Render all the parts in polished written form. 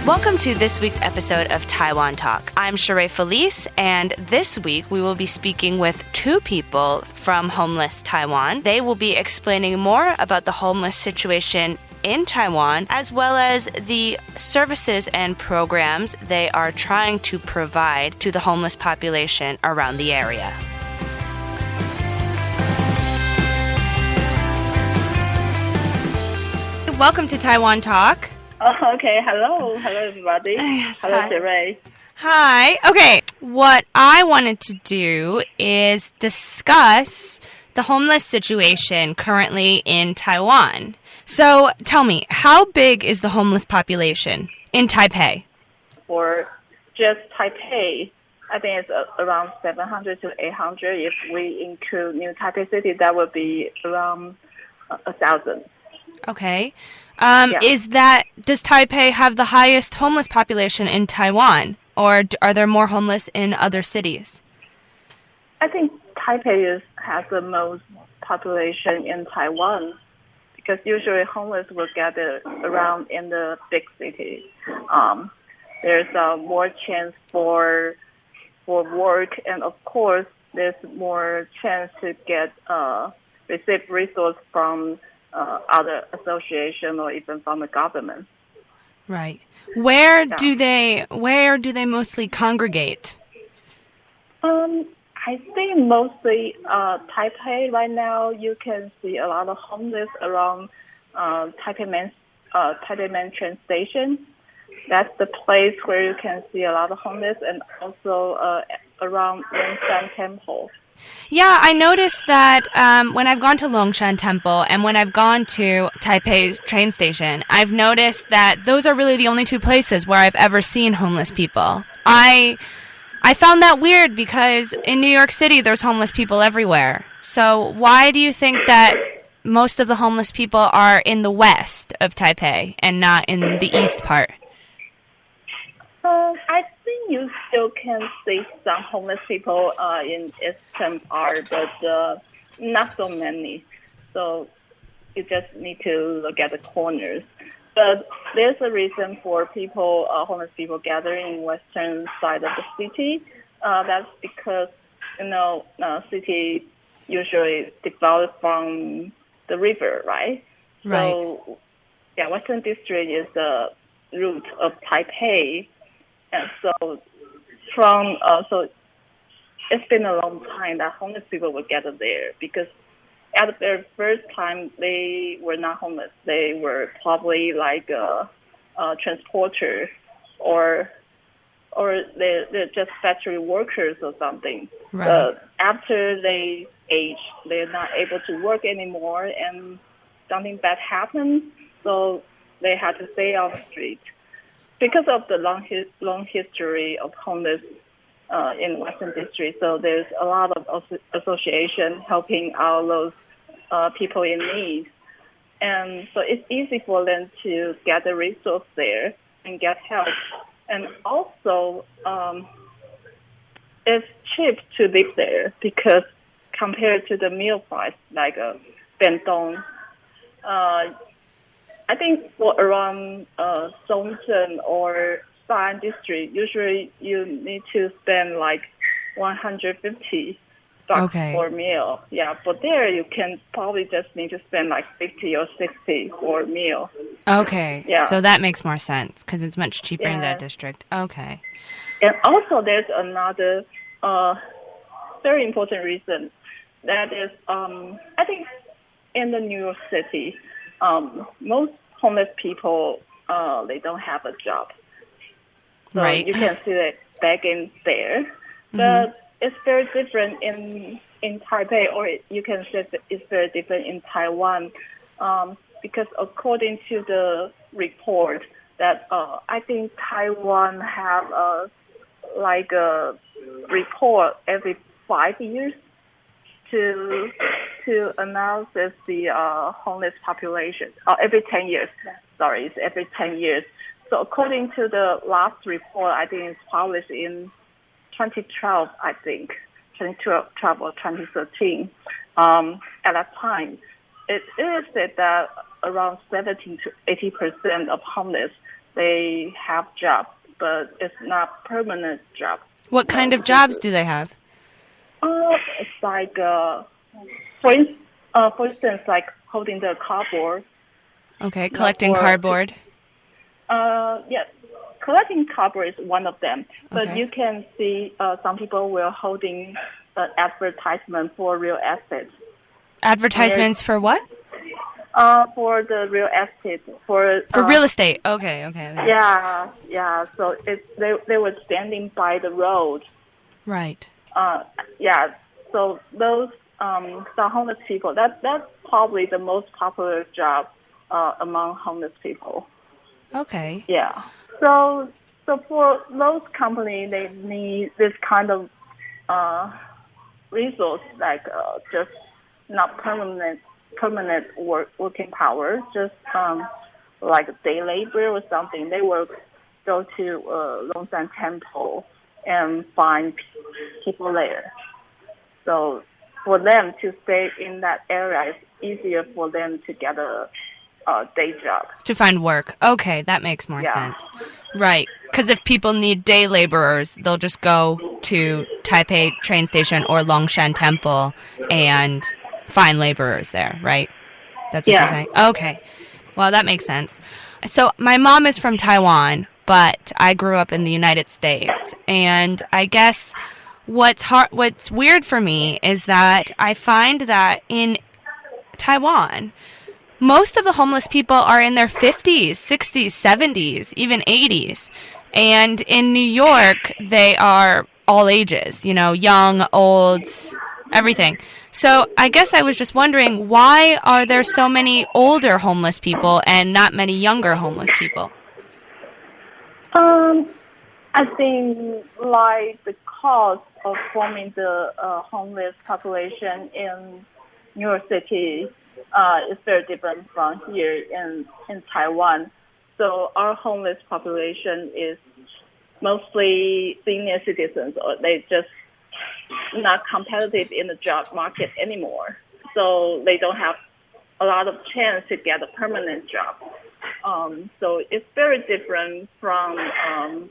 Welcome to this week's episode of Taiwan Talk. I'm Sheree Felice, and this week we will be speaking with two people from Homeless Taiwan. They will be explaining more about the homeless situation in Taiwan, as well as the services and programs they are trying to provide to the homeless population around the area. Welcome to Taiwan Talk. Oh, okay. Hello, everybody. Yes, hello, hi. Sheree. Hi. Okay. What I wanted to do is discuss the homeless situation currently in Taiwan. So tell me, how big is the homeless population in Taipei? For just Taipei, I think it's around 700 to 800. If we include New Taipei City, that would be around 1,000. Okay. Yeah. Does Taipei have the highest homeless population in Taiwan, or are there more homeless in other cities? I think Taipei has the most population in Taiwan because usually homeless will gather around in the big city. There's more chance for work, and of course, there's more chance to get receive resource from other association or even from the government. Right. Where do they mostly congregate? I think mostly Taipei right now. You can see a lot of homeless around Taipei Main train station. That's the place where you can see a lot of homeless, and also around Longshan Temple. Yeah, I noticed that when I've gone to Longshan Temple and when I've gone to Taipei train station, I've noticed that those are really the only two places where I've ever seen homeless people. I found that weird because in New York City there's homeless people everywhere. So why do you think that most of the homeless people are in the west of Taipei and not in the east part? I think you still can see some homeless people in eastern part, but not so many. So you just need to look at the corners. But there's a reason for homeless people gathering in western side of the city. That's because, city usually developed from the river, right? Right. So, Western District is the root of Taipei. And so so it's been a long time that homeless people would gather there because at their first time they were not homeless. They were probably like a transporter or they're just factory workers or something. Right. But after they age, they're not able to work anymore and something bad happened, so they had to stay on the street. Because of the long history of homeless in Western District, so there's a lot of association helping out those people in need. And so it's easy for them to get the resource there and get help. And also, it's cheap to live there because compared to the meal price, like a bentong, I think for around Zhongzhen or Shan District, usually you need to spend like 150 bucks for a meal. Yeah, but there you can probably just need to spend like 50 or 60 for a meal. Okay. Yeah. So that makes more sense because it's much cheaper in that district. Okay. And also there's another very important reason. That is, I think in the New York City, most homeless people, they don't have a job. So right. You can see it begging there. But it's very different in Taipei, or you can say that it's very different in Taiwan. Because according to the report that I think Taiwan have a report every 5 years to announce the homeless population. Every 10 years. Sorry, it's every 10 years. So according to the last report, I think it's published in 2012, I think, 2012 or 2013. At that time, it is said that around 70 to 80% of homeless they have jobs, but it's not permanent jobs. What kind of jobs do they have? It's like, for instance, like holding the cardboard. Okay, collecting cardboard. Yes, collecting cardboard is one of them. But Okay. you can see some people will holding advertisement for real estate. Advertisements for what? For the real estate. For real estate. Okay. Yeah. So they were standing by the road. Right. Yeah. So those some homeless people. That's probably the most popular job among homeless people. Okay. Yeah. So for those companies, they need this kind of resource, like just not permanent working power, just like day labor or something. They will go to Longshan Temple and find people there. So for them to stay in that area, it's easier for them to get a day job. To find work. Okay, that makes more sense. Right. Because if people need day laborers, they'll just go to Taipei train station or Longshan Temple and find laborers there, right? That's what you're saying? Okay. Well, that makes sense. So my mom is from Taiwan, but I grew up in the United States. And I guess what's weird for me is that I find that in Taiwan, most of the homeless people are in their 50s, 60s, 70s, even 80s. And in New York, they are all ages, young, old, everything. So I guess I was just wondering, why are there so many older homeless people and not many younger homeless people? I think like the cost of forming the homeless population in New York City is very different from here in Taiwan. So our homeless population is mostly senior citizens, or they just not competitive in the job market anymore. So they don't have a lot of chance to get a permanent job. So it's very different from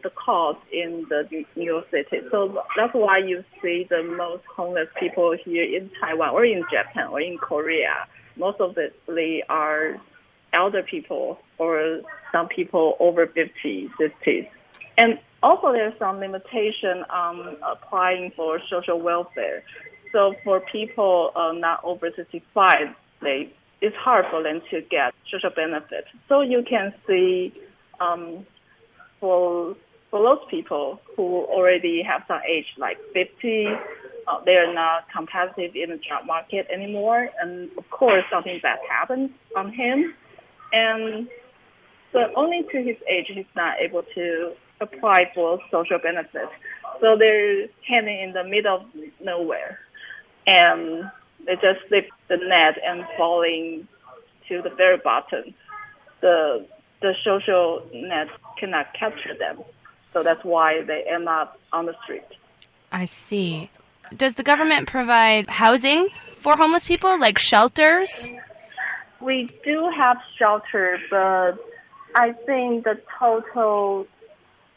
the cost in the New York City. So that's why you see the most homeless people here in Taiwan or in Japan or in Korea. Most of they are elder people or some people over 50, 60s. And also there's some limitation on applying for social welfare. So for people not over 65, it's hard for them to get social benefits. So you can see for those people who already have some age, like 50, they are not competitive in the job market anymore. And of course, something bad happens on him. And so only to his age, he's not able to apply for social benefits. So they're hanging in the middle of nowhere. And they just slip the net and falling to the very bottom. The social net cannot capture them. So that's why they end up on the street. I see. Does the government provide housing for homeless people, like shelters? We do have shelter, but I think the total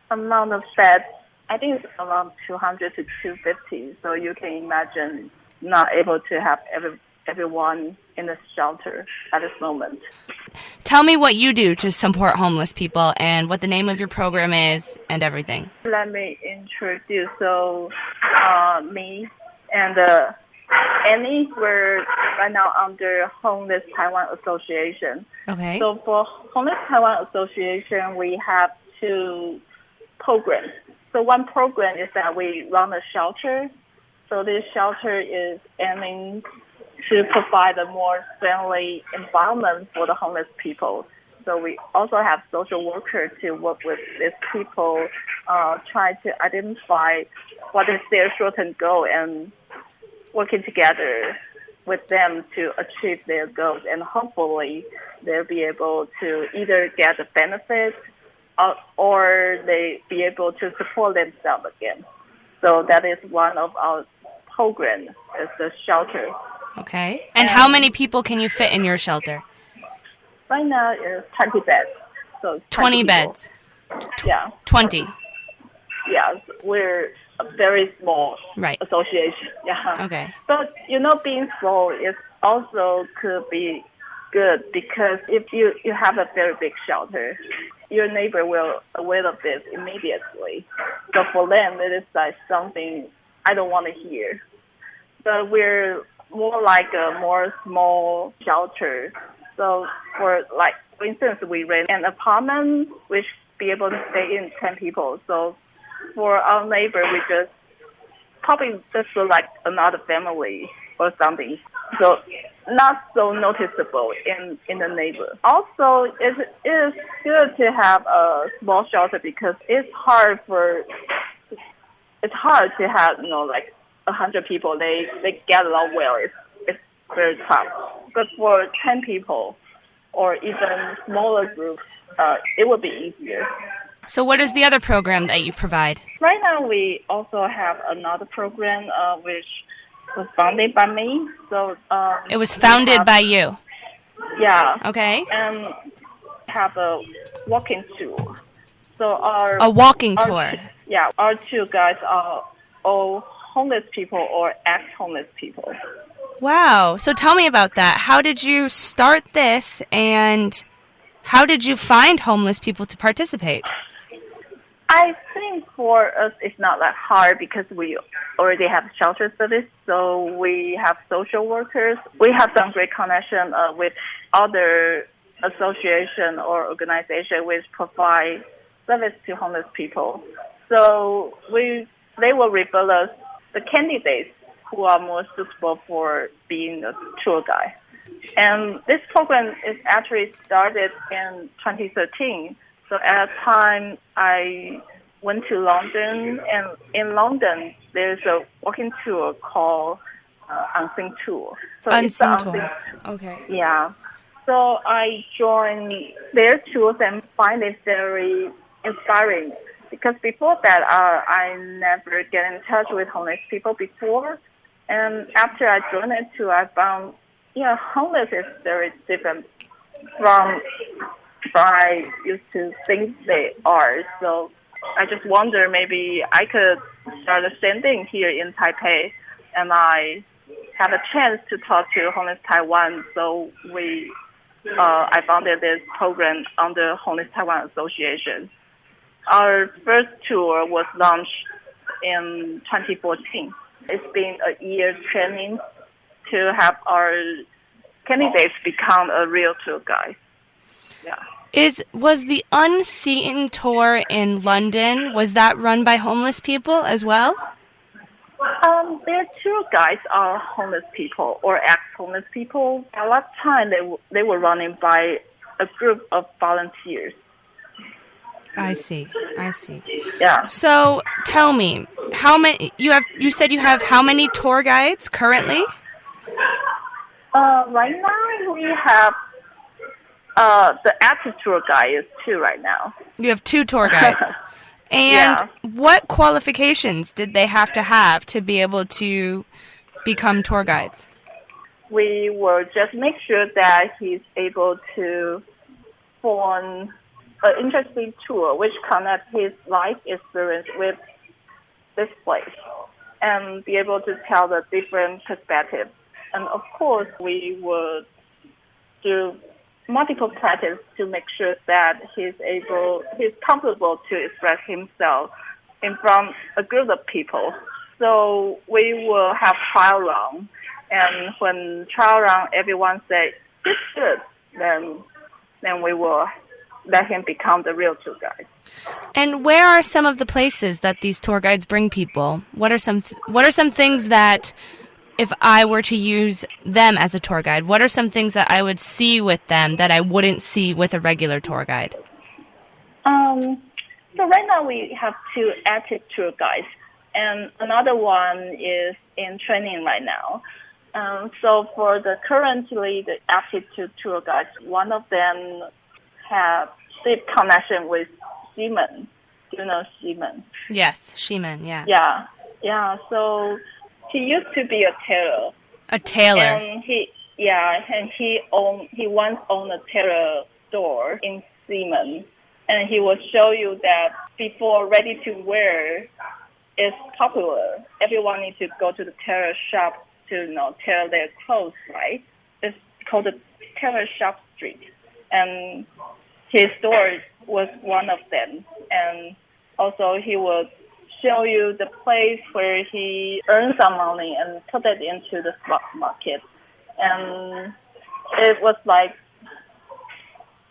amount of beds, I think it's around 200 to 250. So you can imagine not able to have everyone in the shelter at this moment. Tell me what you do to support homeless people and what the name of your program is and everything. Let me introduce. So me and Annie, we're right now under Homeless Taiwan Association. Okay. So for Homeless Taiwan Association, we have two programs. So one program is that we run a shelter. So this shelter is aiming to provide a more friendly environment for the homeless people. So we also have social workers to work with these people, try to identify what is their short-term goal and working together with them to achieve their goals. And hopefully they'll be able to either get the benefits or they be able to support themselves again. So that is one of our programs, is the shelter. Okay. And how many people can you fit in your shelter? Right now it's 20 beds. So 20 beds. Yeah. 20. Yes, we're a very small Right. association. Yeah. Okay. But being small is also could be good because if you have a very big shelter, your neighbor will aware of this immediately. So for them, it is like something I don't want to hear. But we're more like a more small shelter. So for instance, we rent an apartment which be able to stay in 10 people. So for our neighbor, we probably just feel like another family or something. So not so noticeable in the neighbor. Also, it is good to have a small shelter because it's hard to have 100 people. They get along well. It's very tough. But for 10 people or even smaller groups, it would be easier. So what is the other program that you provide? Right now, we also have another program which was founded by me. So It was founded by you. Yeah. Okay. And have a walking tour. So A walking tour. Our tour guides are all homeless people or ex-homeless people. Wow. So tell me about that. How did you start this, and how did you find homeless people to participate? I think for us it's not that hard because we already have shelter service, so we have social workers. We have some great connection with other association or organization which provide service to homeless people. So they will refer us the candidates who are more suitable for being a tour guide. And this program is actually started in 2013. So at the time, I went to London, and in London, there's a walking tour called Unseen Tour. So Unseen it's Tour. Okay. Yeah. So I joined their tours and find it very inspiring because before that, I never get in touch with homeless people before. And after I joined it too, I found, homeless is very different from I used to think they are. So I just wonder maybe I could start the same thing here in Taipei, and I have a chance to talk to Homeless Taiwan. So I founded this program under Homeless Taiwan Association. Our first tour was launched in 2014. It's been a year training to have our candidates become a real tour guide. Yeah. Was the Unseen Tour in London, was that run by homeless people as well? Their tour guides are homeless people or ex-homeless people. At that time, they were running by a group of volunteers. I see. Yeah. So tell me, how many you said you have how many tour guides currently? Right now we have the active tour guide is 2 right now. You have 2 tour guides. And what qualifications did they have to be able to become tour guides? We will just make sure that he's able to form an interesting tour which connects his life experience with this place and be able to tell the different perspectives. And of course, we would do multiple practice to make sure that he's comfortable to express himself in front of a group of people. So we will have trial run, and when trial run everyone says it's good, then we will let him become the real tour guide. And where are some of the places that these tour guides bring people? What are some things that, if I were to use them as a tour guide, what are some things that I would see with them that I wouldn't see with a regular tour guide? So right now we have 2 active tour guides, and another one is in training right now. So for currently the active tour guides, one of them have deep connection with Simon. Do you know Simon? Yes, Simon, yeah. Yeah. So he used to be a tailor. A tailor. And he once owned a tailor store in Simon. and he will show you that before ready to wear is popular, everyone needs to go to the tailor shop to tailor their clothes, right? It's called the Tailor Shop Street, and his store was one of them. And also he would show you the place where he earned some money and put it into the stock market. And it was like,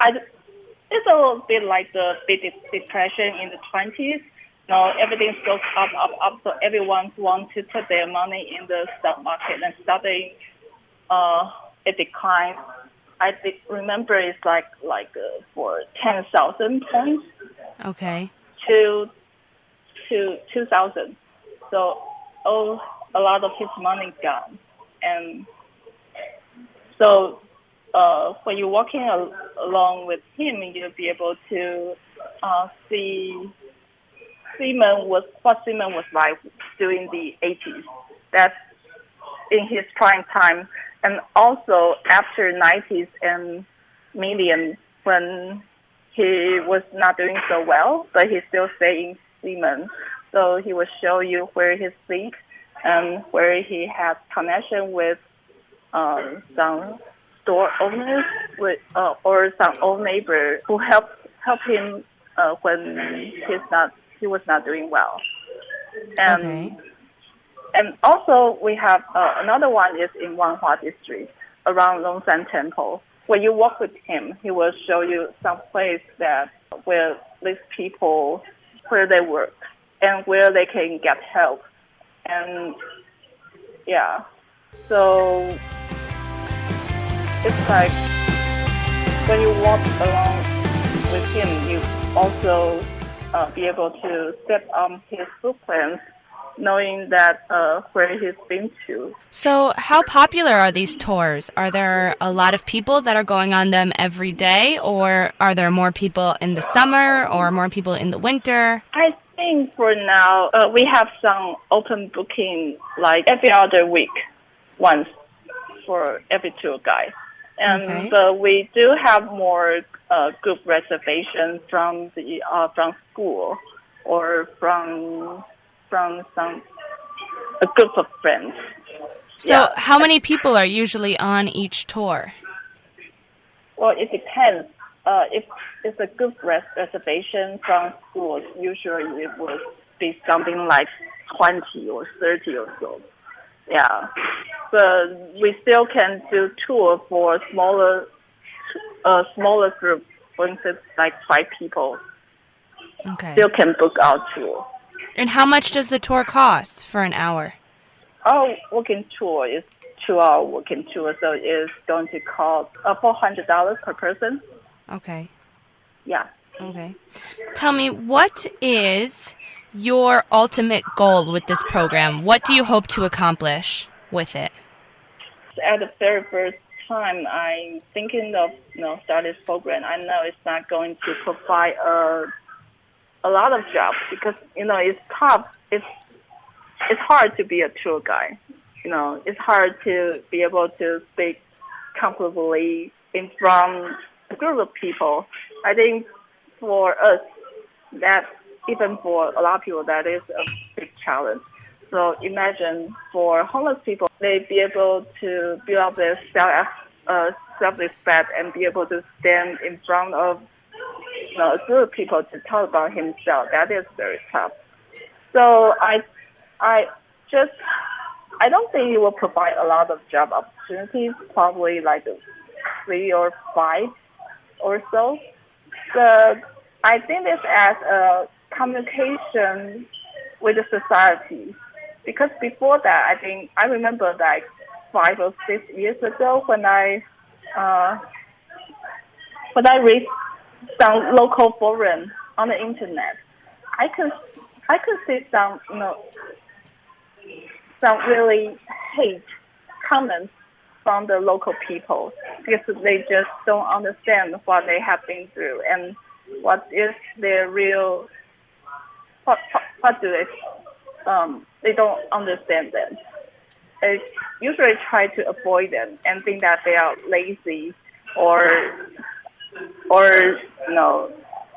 it's a little bit like the big depression in the 20s. Everything goes up, so everyone wants to put their money in the stock market, and suddenly it declines. I remember it's like for 10,000 points. Okay. To 2,000. So a lot of his money gone. And so when you're walking along with him, you'll be able to see what Simon was like during the 80s. That's in his prime time. And also after 90s and million, when he was not doing so well, but he still staying Simon. So he will show you where he sleeps and where he has connection with some store owners or some old neighbor who help him when he was not doing well. And and also we have another one is in Wanhua district around Longshan Temple. When you walk with him, he will show you some place where these people, where they work and where they can get help. And yeah, so it's like when you walk along with him, you also be able to step on his footprints, knowing that where he's been to. So how popular are these tours? Are there a lot of people that are going on them every day, or are there more people in the summer or more people in the winter? I think for now, we have some open booking like every other week, once for every tour guide. And but we do have more group reservations from school or from a group of friends. So how many people are usually on each tour? Well, it depends. If it's a group reservation from schools, usually it would be something like 20 or 30 or so. Yeah. But we still can do tour for smaller group. For instance, like 5 people. Okay. Still can book our tour. And how much does the tour cost for an hour? Our walking tour is 2-hour walking tour, so it's going to cost $400 per person. Okay. Yeah. Okay. Tell me, what is your ultimate goal with this program? What do you hope to accomplish with it? At the very first time, I'm thinking of start this program. I know it's not going to provide a lot of jobs because it's tough. It's hard to be a tour guide. It's hard to be able to speak comfortably in front of a group of people. I think for us, that even for a lot of people, that is a big challenge. So imagine for homeless people, they be able to build up their self-respect and be able to stand in front of a group of people to talk about himself. That is very tough. So I don't think it will provide a lot of job opportunities, probably like 3 or 5 or so. But I think this as a communication with the society. Because before that, I remember like 5 or 6 years ago when I read some local forum on the internet, I could see some really hate comments from the local people because they just don't understand what they have been through and what is their real what do they don't understand them. They usually try to avoid them and think that they are lazy or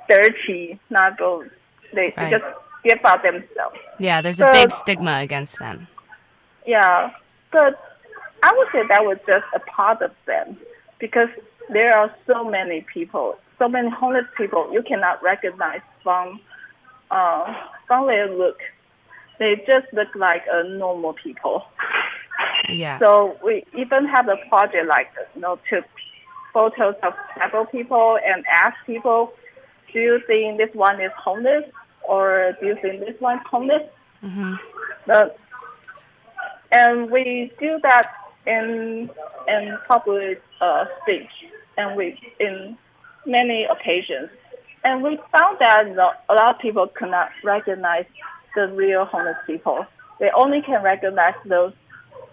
dirty, not go. They just give out themselves. Yeah, there's a big stigma against them. Yeah, but I would say that was just a part of them, because there are so many people, so many homeless people you cannot recognize from their look. They just look like normal people. Yeah. So we even have a project like, took photos of several people and ask people, do you think this one is homeless, or do you think this one is homeless? Mm-hmm. And we do that in public speech, and in many occasions. And we found that a lot of people cannot recognize the real homeless people. They only can recognize those,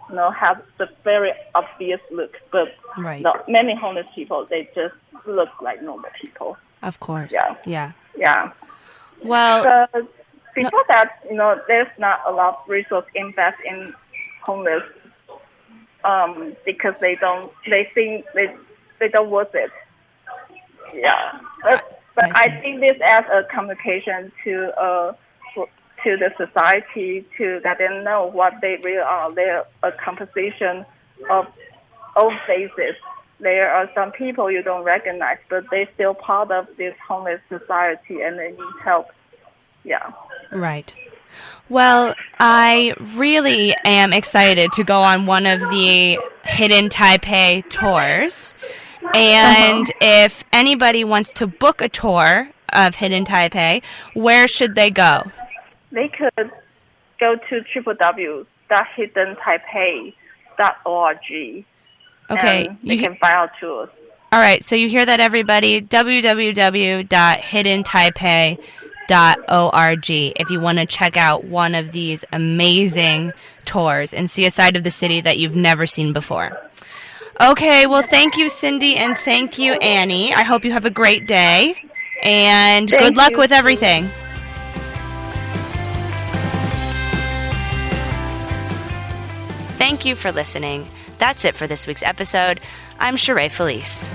have the very obvious look. But many homeless people, they just look like normal people. Of course. Yeah. Well, so before that, there's not a lot of resource invest in homeless, because they think they don't worth it. Yeah. But I think this adds a communication to the society, to let them know what they really are. They're a composition of all faces. There are some people you don't recognize, but they're still part of this homeless society, and they need help. Yeah. Right. Well, I really am excited to go on one of the Hidden Taipei tours. And if anybody wants to book a tour of Hidden Taipei, where should they go? They could go to www.hidden.taipei.org. Okay. And they can find out tours. All right. So you hear that, everybody? www.hidden.taipei.org if you want to check out one of these amazing tours and see a side of the city that you've never seen before. Okay, well, thank you, Cyndi, and thank you, Annie. I hope you have a great day, and good luck with everything. Thank you for listening. That's it for this week's episode. I'm Sheree Felice.